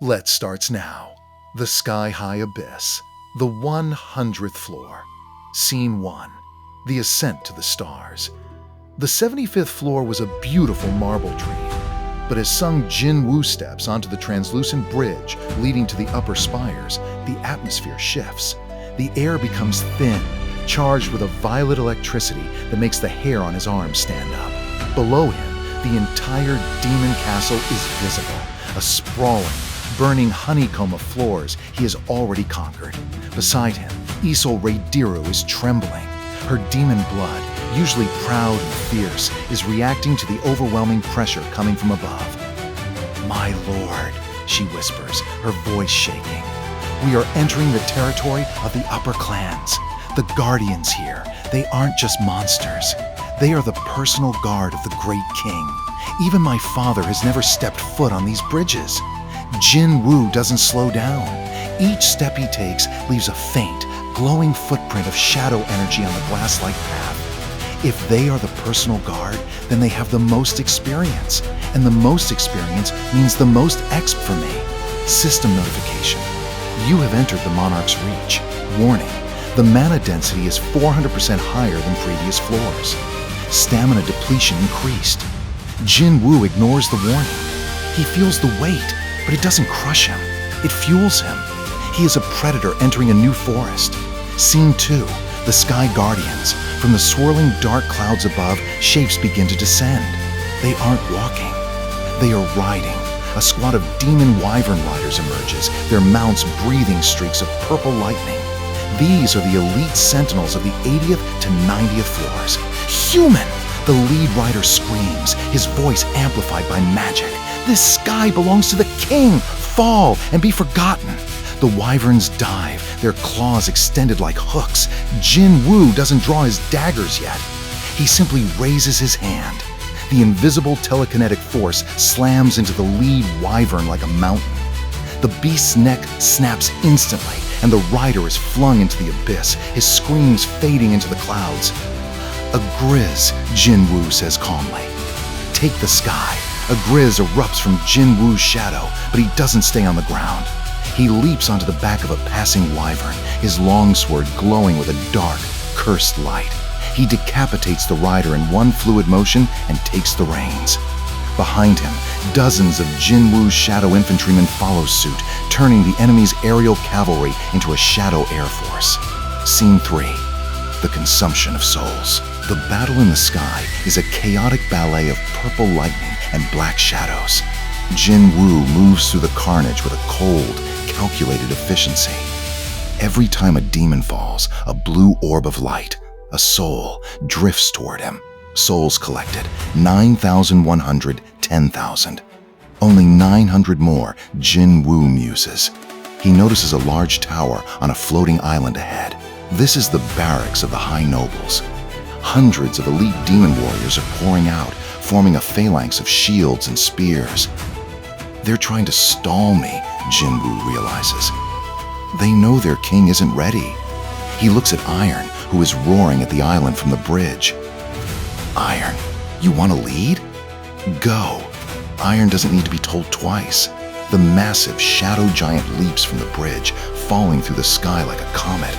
Let's starts now. The sky-high abyss. The 100th floor. Scene 1. The ascent to the stars. The 75th floor was a beautiful marble dream. But as Sung Jin-Woo steps onto the translucent bridge leading to the upper spires, the atmosphere shifts. The air becomes thin, charged with a violet electricity that makes the hair on his arms stand up. Below him, the entire demon castle is visible, a sprawling, burning honeycomb of floors he has already conquered. Beside him, Esil Radiru is trembling. Her demon blood, usually proud and fierce, is reacting to the overwhelming pressure coming from above. "My lord," she whispers, her voice shaking. "We are entering the territory of the upper clans. The guardians here, they aren't just monsters. They are the personal guard of the great king. Even my father has never stepped foot on these bridges." Jin-Woo doesn't slow down. Each step he takes leaves a faint, glowing footprint of shadow energy on the glass-like path. If they are the personal guard, then they have the most experience. And the most experience means the most exp for me. System notification. You have entered the Monarch's reach. Warning. The mana density is 400% higher than previous floors. Stamina depletion increased. Jin-Woo ignores the warning. He feels the weight, but it doesn't crush him. It fuels him. He is a predator entering a new forest. Scene 2. The Sky Guardians. From the swirling dark clouds above, shapes begin to descend. They aren't walking. They are riding. A squad of Demon Wyvern Riders emerges, their mounts breathing streaks of purple lightning. These are the elite sentinels of the 80th to 90th floors. "Human!" The lead rider screams, his voice amplified by magic. "This sky belongs to the king! Fall and be forgotten!" The wyverns dive, their claws extended like hooks. Jin-Woo doesn't draw his daggers yet. He simply raises his hand. The invisible telekinetic force slams into the lead wyvern like a mountain. The beast's neck snaps instantly, and the rider is flung into the abyss, his screams fading into the clouds. "A grizz," Jin-Woo says calmly. "Take the sky." A grizz erupts from Jin-Woo's shadow, but he doesn't stay on the ground. He leaps onto the back of a passing wyvern, his longsword glowing with a dark, cursed light. He decapitates the rider in one fluid motion and takes the reins. Behind him, dozens of Jin-Woo's shadow infantrymen follow suit, turning the enemy's aerial cavalry into a shadow air force. Scene 3. The consumption of souls. The battle in the sky is a chaotic ballet of purple lightning and black shadows. Jin-Woo moves through the carnage with a cold, calculated efficiency. Every time a demon falls, a blue orb of light, a soul, drifts toward him. Souls collected, 9,100, 10,000. Only 900 more, Jin-Woo muses. He notices a large tower on a floating island ahead. This is the barracks of the High Nobles. Hundreds of elite demon warriors are pouring out, forming a phalanx of shields and spears. "They're trying to stall me," Jin-Woo realizes. They know their king isn't ready. He looks at Iron, who is roaring at the island from the bridge. "Iron, you want to lead? Go." Iron doesn't need to be told twice. The massive shadow giant leaps from the bridge, falling through the sky like a comet.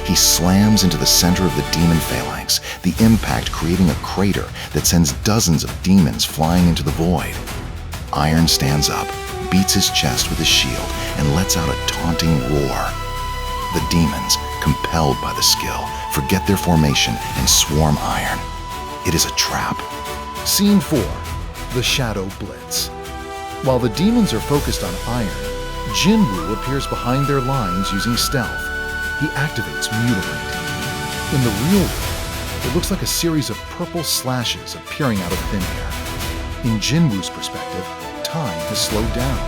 He slams into the center of the demon phalanx, the impact creating a crater that sends dozens of demons flying into the void. Iron stands up, beats his chest with his shield, and lets out a taunting roar. The demons, compelled by the skill, forget their formation and swarm Iron. It is a trap. Scene 4. The Shadow Blitz. While the demons are focused on Iron, Jin-Woo appears behind their lines using stealth. He activates Mutilant. In the real world, it looks like a series of purple slashes appearing out of thin air. In Jin-Woo's perspective, time has slowed down.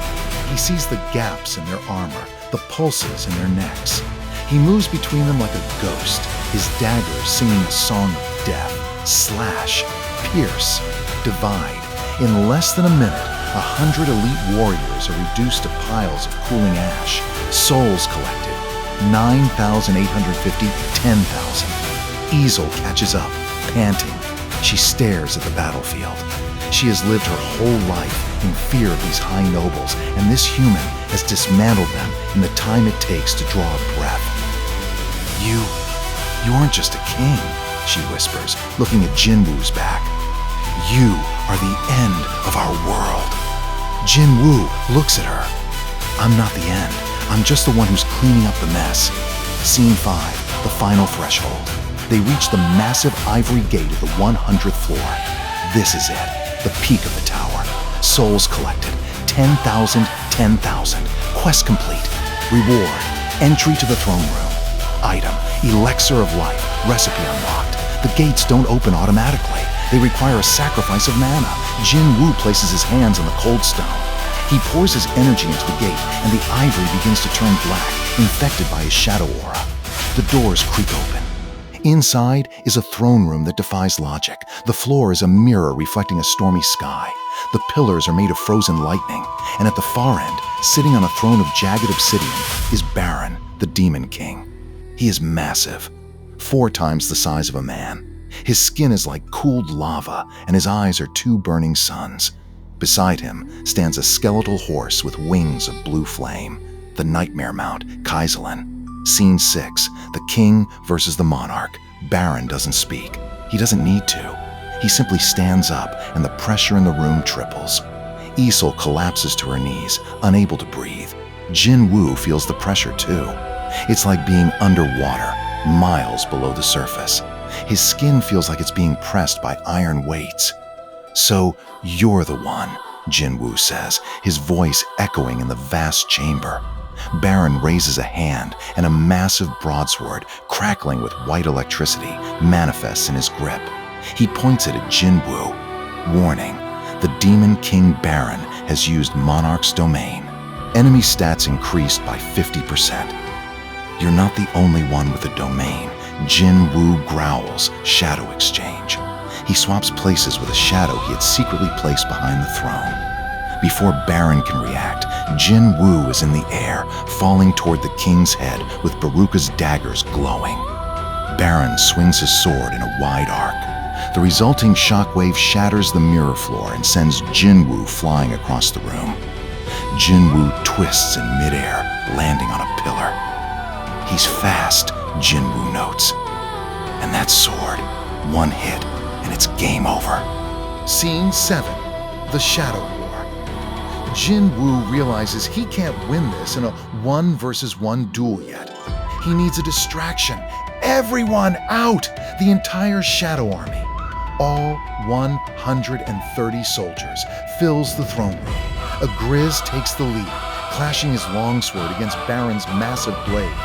He sees the gaps in their armor, the pulses in their necks. He moves between them like a ghost, his daggers singing a song of death. Slash, pierce, divide. In less than a minute, 100 elite warriors are reduced to piles of cooling ash. Souls collected, 9,850, 10,000. Esil catches up, panting. She stares at the battlefield. She has lived her whole life in fear of these high nobles, and this human has dismantled them in the time it takes to draw a breath. You aren't just a king," she whispers, looking at Jin-Woo's back. "You are the end of our world." Jin-Woo looks at her. "I'm not the end. I'm just the one who's cleaning up the mess." Scene 5, the final threshold. They reach the massive ivory gate at the 100th floor. This is it, the peak of the tower. Souls collected, 10,000, 10,000. Quest complete. Reward, entry to the throne room. Item, elixir of life, recipe unlocked. The gates don't open automatically. They require a sacrifice of mana. Jin-Woo places his hands on the cold stone. He pours his energy into the gate, and the ivory begins to turn black, infected by his shadow aura. The doors creak open. Inside is a throne room that defies logic. The floor is a mirror reflecting a stormy sky. The pillars are made of frozen lightning, and at the far end, sitting on a throne of jagged obsidian, is Baran, the Demon King. He is massive, 4 times the size of a man. His skin is like cooled lava, and his eyes are 2 burning suns. Beside him stands a skeletal horse with wings of blue flame, the nightmare mount, Kaizelin. Scene 6, the king versus the monarch. Baran doesn't speak. He doesn't need to. He simply stands up, and the pressure in the room triples. Esil collapses to her knees, unable to breathe. Jin-Woo feels the pressure too. It's like being underwater, miles below the surface. His skin feels like it's being pressed by iron weights. "So you're the one," Jin-Woo says, his voice echoing in the vast chamber. Baran raises a hand, and a massive broadsword, crackling with white electricity, manifests in his grip. He points it at Jin-Woo. Warning, the Demon King Baran has used Monarch's domain. Enemy stats increased by 50%. "You're not the only one with a domain," Jin-Woo growls, shadow exchange. He swaps places with a shadow he had secretly placed behind the throne. Before Baran can react, Jin-Woo is in the air, falling toward the king's head with Baruka's daggers glowing. Baran swings his sword in a wide arc. The resulting shockwave shatters the mirror floor and sends Jin-Woo flying across the room. Jin-Woo twists in midair, landing on a pillar. "He's fast," Jin-Woo notes. "And that sword, 1 hit, and it's game over." Scene 7, the Shadow War. Jin-Woo realizes he can't win this in a 1 versus 1 duel yet. He needs a distraction. Everyone out! The entire Shadow Army, all 130 soldiers, fills the throne room. A Grizz takes the lead, clashing his longsword against Baran's massive blade.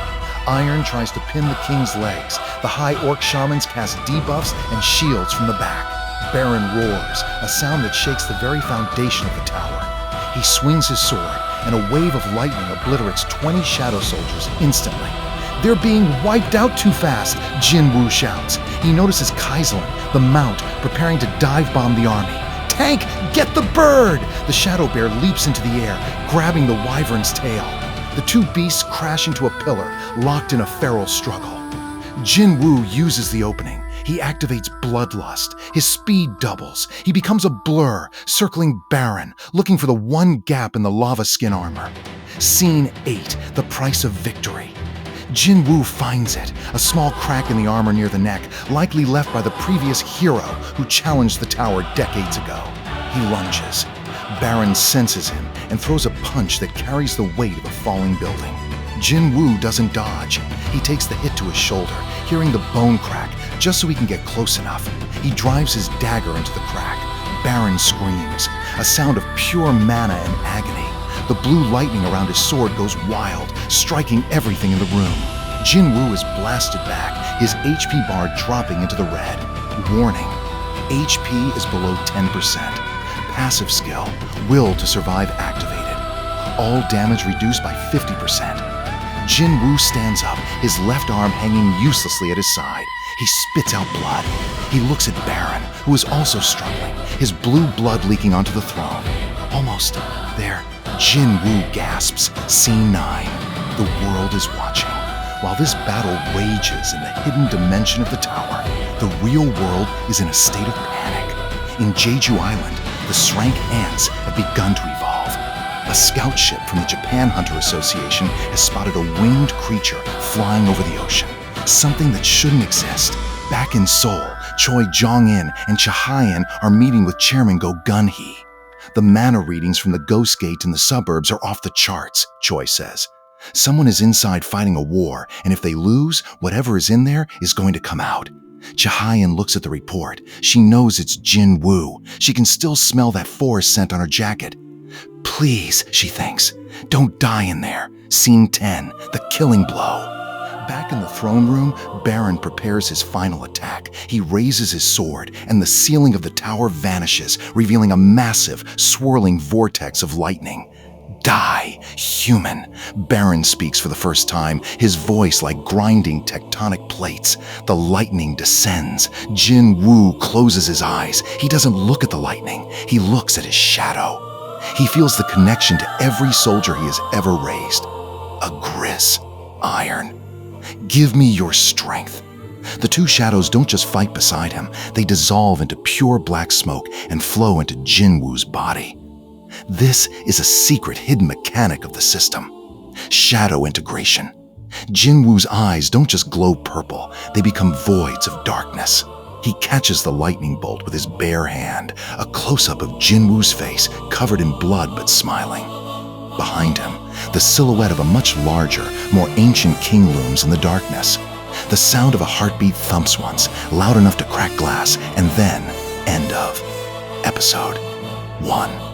Iron tries to pin the king's legs. The high orc shamans cast debuffs and shields from the back. Baran roars, a sound that shakes the very foundation of the tower. He swings his sword, and a wave of lightning obliterates 20 shadow soldiers instantly. "They're being wiped out too fast," Jin-Woo shouts. He notices Kaizelin, the mount, preparing to dive bomb the army. "Tank, get the bird!" The shadow bear leaps into the air, grabbing the wyvern's tail. The 2 beasts crash into a pillar, locked in a feral struggle. Jin-Woo uses the opening. He activates Bloodlust. His speed doubles. He becomes a blur, circling Baran, looking for the one gap in the lava skin armor. Scene 8, the price of victory. Jin-Woo finds it, a small crack in the armor near the neck, likely left by the previous hero who challenged the tower decades ago. He lunges. Baran senses him and throws a punch that carries the weight of the falling building. Jin-Woo doesn't dodge. He takes the hit to his shoulder, hearing the bone crack, just so he can get close enough. He drives his dagger into the crack. Baran screams, a sound of pure mana and agony. The blue lightning around his sword goes wild, striking everything in the room. Jin-Woo is blasted back, his HP bar dropping into the red. Warning, HP is below 10%. Passive skill, Will to Survive activated. All damage reduced by 50%. Jin-Woo stands up, his left arm hanging uselessly at his side. He spits out blood. He looks at Baran, who is also struggling, his blue blood leaking onto the throne. Almost there, Jin-Woo gasps. Scene 9. The world is watching. While this battle rages in the hidden dimension of the tower, the real world is in a state of panic. In Jeju Island, the Srank ants have begun to evolve. A scout ship from the Japan Hunter Association has spotted a winged creature flying over the ocean, something that shouldn't exist. Back in Seoul, Choi Jong-in and Chahayan are meeting with Chairman Go Gun-hee. The mana readings from the Ghost Gate in the suburbs are off the charts, Choi says. Someone is inside fighting a war, and if they lose, whatever is in there is going to come out. Chahayan looks at the report. She knows it's Jin-Woo. She can still smell that forest scent on her jacket. Please, she thinks, don't die in there. Scene 10, the killing blow. Back in the throne room, Baran prepares his final attack. He raises his sword, and the ceiling of the tower vanishes, revealing a massive, swirling vortex of lightning. Die, human. Baran speaks for the first time, his voice like grinding tectonic plates. The lightning descends. Jin-Woo closes his eyes. He doesn't look at the lightning. He looks at his shadow. He feels the connection to every soldier he has ever raised. A gris, iron. Give me your strength. The two shadows don't just fight beside him. They dissolve into pure black smoke and flow into Jin-Woo's body. This is a secret hidden mechanic of the system. Shadow integration. Jin-Woo's eyes don't just glow purple, they become voids of darkness. He catches the lightning bolt with his bare hand, a close-up of Jin-Woo's face covered in blood but smiling. Behind him, the silhouette of a much larger, more ancient king looms in the darkness. The sound of a heartbeat thumps once, loud enough to crack glass, and then, end of Episode 1.